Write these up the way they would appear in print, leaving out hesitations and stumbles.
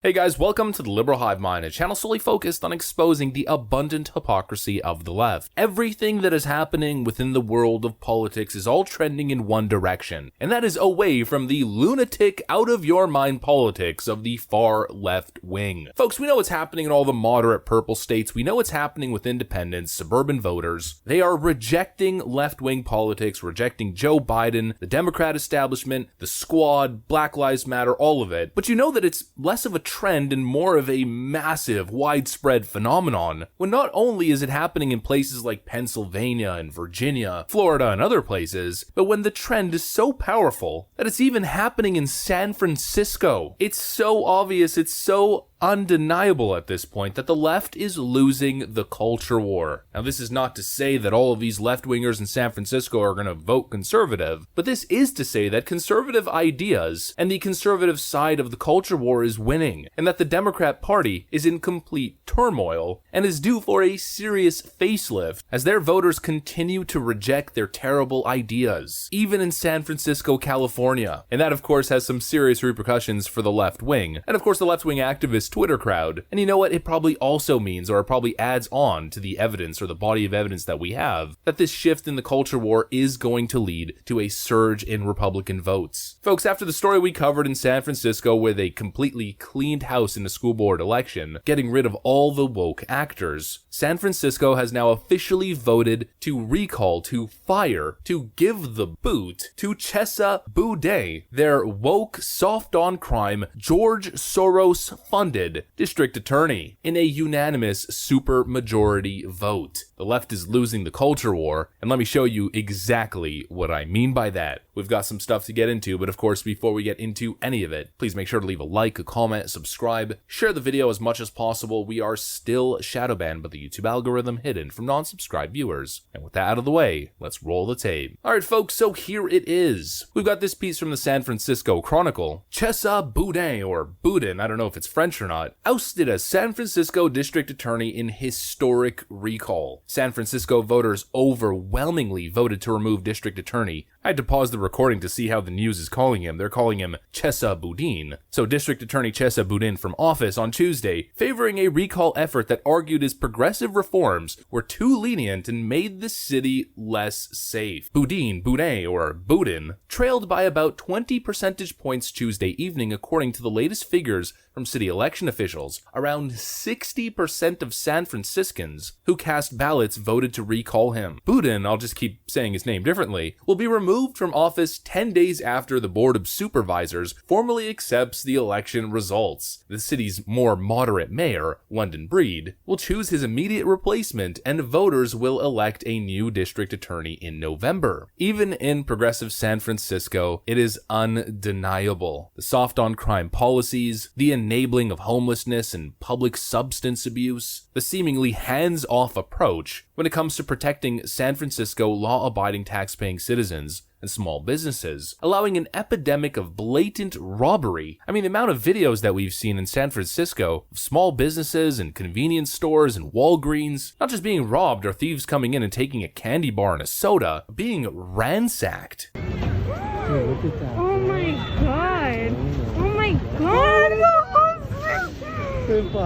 Hey guys, welcome to the Liberal Hive Mind, a channel solely focused on exposing the abundant hypocrisy of the left. Everything that is happening within the world of politics is all trending in one direction, and that is away from the lunatic, out-of-your-mind politics of the far left wing. Folks, we know what's happening in all the moderate purple states. We know what's happening with independents, suburban voters. They are rejecting left-wing politics, rejecting Joe Biden, the Democrat establishment, the squad, Black Lives Matter, all of it. But you know that it's less of a trend and more of a massive, widespread phenomenon, when not only is it happening in places like Pennsylvania and Virginia, Florida and other places, but when the trend is so powerful that it's even happening in San Francisco. It's so obvious, it's so undeniable at this point that the left is losing the culture war. Now, this is not to say that all of these left-wingers in San Francisco are going to vote conservative, but this is to say that conservative ideas and the conservative side of the culture war is winning, and that the Democrat Party is in complete turmoil and is due for a serious facelift as their voters continue to reject their terrible ideas, even in San Francisco, California. And that, of course, has some serious repercussions for the left wing, and of course the left-wing activists Twitter crowd. And you know what? It probably also means, or it probably adds on to the evidence or the body of evidence that we have, that this shift in the culture war is going to lead to a surge in Republican votes. Folks, after the story we covered in San Francisco where they completely cleaned house in the school board election, getting rid of all the woke actors, San Francisco has now officially voted to recall, to fire, to give the boot to Chesa Boudin, their woke, soft-on-crime, George Soros-funded district attorney, in a unanimous supermajority vote. The left is losing the culture war, and let me show you exactly what I mean by that. We've got some stuff to get into, but of course, before we get into any of it, please make sure to leave a like, a comment, subscribe, share the video as much as possible. We are still shadow banned by the YouTube algorithm, hidden from non-subscribed viewers. And with that out of the way, let's roll the tape. Alright folks, so here it is. We've got this piece from the San Francisco Chronicle. Chesa Boudin, or Boudin, I don't know if it's French or not, ousted as San Francisco district attorney in historic recall. San Francisco voters overwhelmingly voted to remove district attorney. I had to pause the recording to see how the news is calling him. They're calling him Chesa Boudin. So District Attorney Chesa Boudin from office on Tuesday, favoring a recall effort that argued his progressive reforms were too lenient and made the city less safe. Boudin, or Boudin, trailed by about 20 percentage points Tuesday evening according to the latest figures from city election officials. Around 60% of San Franciscans who cast ballots voted to recall him. Boudin, I'll just keep saying his name differently, will be removed from office 10 days after the Board of Supervisors formally accepts the election results. The city's more moderate mayor, London Breed, will choose his immediate replacement, and voters will elect a new district attorney in November. Even in progressive San Francisco, it is undeniable. The soft-on-crime policies, the enabling of homelessness and public substance abuse, the seemingly hands-off approach when it comes to protecting San Francisco law-abiding tax-paying citizens and small businesses, allowing an epidemic of blatant robbery. I mean, the amount of videos that we've seen in San Francisco of small businesses and convenience stores and Walgreens not just being robbed or thieves coming in and taking a candy bar and a soda, being ransacked. Dude, look at that. Oh my god! Oh my god!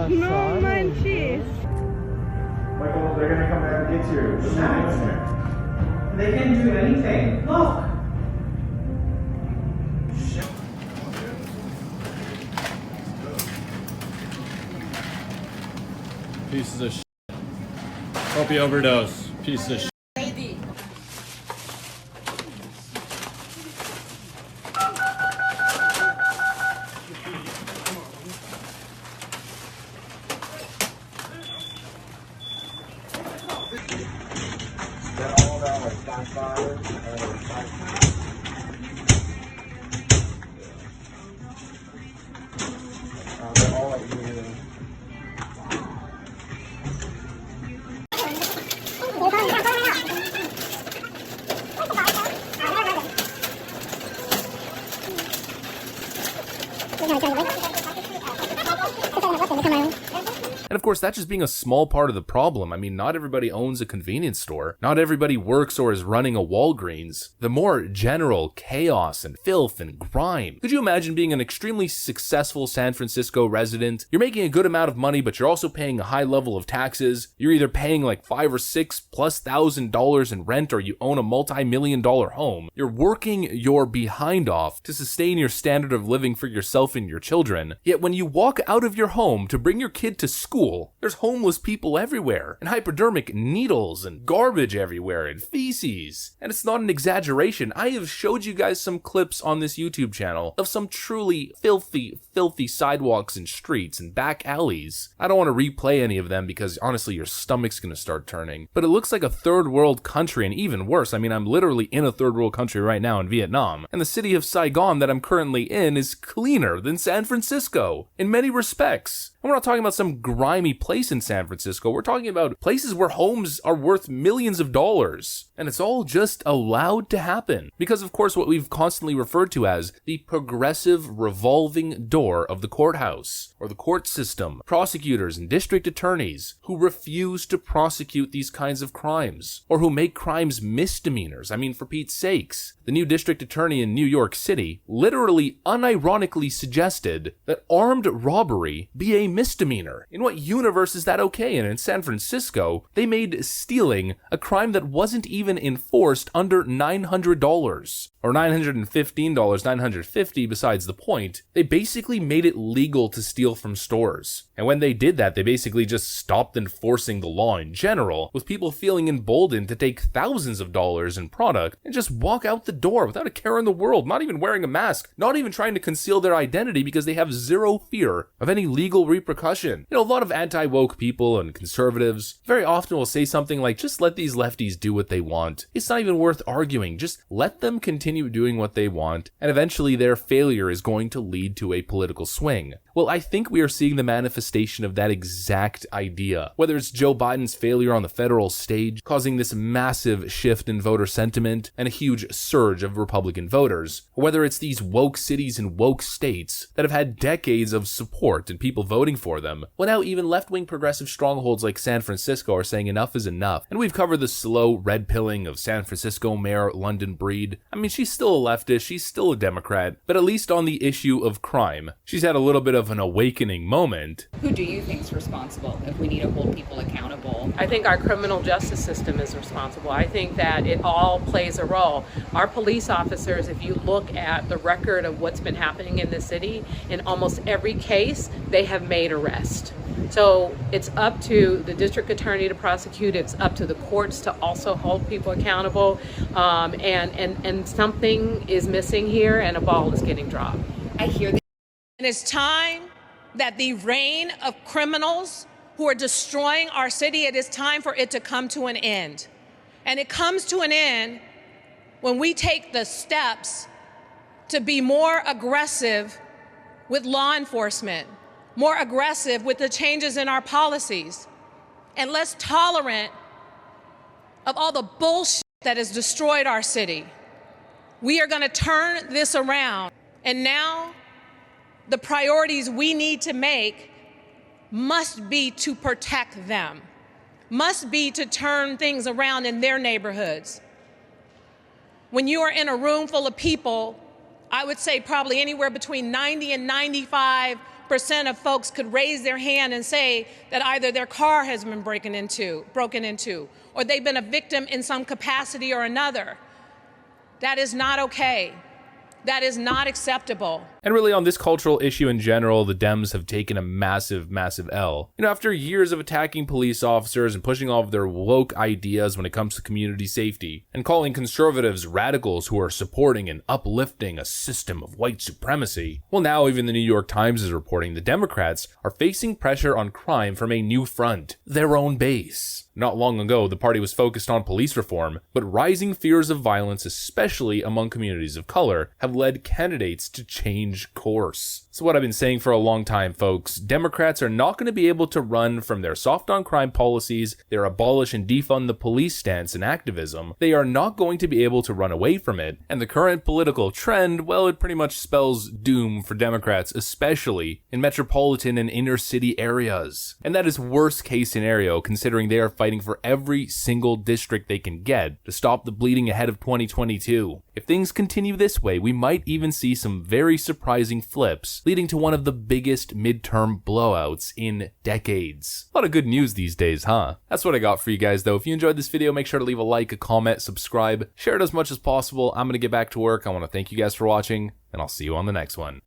No manches. Michael, they're gonna come back and get you. What's happening here? They can do anything. Look. Pieces of shit. Hope you overdose. Pieces of shit. They're all about like backfire they're all like really. And of course, that's just being a small part of the problem. I mean, not everybody owns a convenience store. Not everybody works or is running a Walgreens. The more general chaos and filth and grime. Could you imagine being an extremely successful San Francisco resident? You're making a good amount of money, but you're also paying a high level of taxes. You're either paying like $5,000 or $6,000+ in rent, or you own a multi-million-dollar home. You're working your behind off to sustain your standard of living for yourself and your children. Yet when you walk out of your home to bring your kid to school, there's homeless people everywhere, and hypodermic needles, and garbage everywhere, and feces. And it's not an exaggeration. I have showed you guys some clips on this YouTube channel of some truly filthy sidewalks and streets and back alleys. I don't want to replay any of them because honestly your stomach's gonna start turning. But it looks like a third world country, and even worse, I mean, I'm literally in a third world country right now in Vietnam, and the city of Saigon that I'm currently in is cleaner than San Francisco in many respects. And we're not talking about some grimy place in San Francisco. We're talking about places where homes are worth millions of dollars. And it's all just allowed to happen. Because of course what we've constantly referred to as the progressive revolving door of the courthouse, or the court system. Prosecutors and district attorneys who refuse to prosecute these kinds of crimes, or who make crimes misdemeanors. I mean, for Pete's sakes. The new district attorney in New York City literally unironically suggested that armed robbery be a misdemeanor. In what universe is that okay? And in San Francisco, they made stealing a crime that wasn't even enforced under $900. Or $915, $950 besides the point. They basically made it legal to steal from stores. And when they did that, they basically just stopped enforcing the law in general, with people feeling emboldened to take thousands of dollars in product and just walk out the door without a care in the world, not even wearing a mask, not even trying to conceal their identity because they have zero fear of any legal repercussion. You know, a lot of anti-woke people and conservatives very often will say something like, just let these lefties do what they want. It's not even worth arguing. Just let them continue doing what they want, and eventually their failure is going to lead to a political swing. Well, I think we are seeing the manifestation of that exact idea. Whether it's Joe Biden's failure on the federal stage, causing this massive shift in voter sentiment and a huge surge of Republican voters, or whether it's these woke cities and woke states that have had decades of support and people voting for them, well now even left-wing progressive strongholds like San Francisco are saying enough is enough. And we've covered the slow red pilling of San Francisco Mayor London Breed. I mean, she's still a leftist, she's still a Democrat, but at least on the issue of crime, she's had a little bit of an awakening moment. Who do you think is responsible if we need to hold people accountable? I think our criminal justice system is responsible. I think that it all plays a role. Our police officers, if you look at the record of what's been happening in the city, in almost every case, they have made arrests. So it's up to the district attorney to prosecute. It's up to the courts to also hold people accountable. And something is missing here, and a ball is getting dropped. I hear that. And it's time that the reign of criminals who are destroying our city, it is time for it to come to an end. And it comes to an end when we take the steps to be more aggressive with law enforcement, more aggressive with the changes in our policies, and less tolerant of all the bullshit that has destroyed our city. We are going to turn this around, and now the priorities we need to make must be to protect them, must be to turn things around in their neighborhoods. When you are in a room full of people, I would say probably anywhere between 90 and 95% of folks could raise their hand and say that either their car has been broken into, or they've been a victim in some capacity or another. That is not okay. That is not acceptable. And really on this cultural issue in general, the Dems have taken a massive L. You know, after years of attacking police officers and pushing all of their woke ideas when it comes to community safety, and calling conservatives radicals who are supporting and uplifting a system of white supremacy, well now even the New York Times is reporting the Democrats are facing pressure on crime from a new front, their own base. Not long ago, the party was focused on police reform, but rising fears of violence, especially among communities of color, have led candidates to change change course. So what I've been saying for a long time, folks, Democrats are not going to be able to run from their soft on crime policies, their abolish and defund the police stance and activism. They are not going to be able to run away from it. And the current political trend, well, it pretty much spells doom for Democrats, especially in metropolitan and inner city areas. And that is worst case scenario, considering they are fighting for every single district they can get to stop the bleeding ahead of 2022. If things continue this way, we might even see some very surprising flips, leading to one of the biggest midterm blowouts in decades. A lot of good news these days, huh? That's what I got for you guys, though. If you enjoyed this video, make sure to leave a like, a comment, subscribe, share it as much as possible. I'm gonna get back to work. I want to thank you guys for watching, and I'll see you on the next one.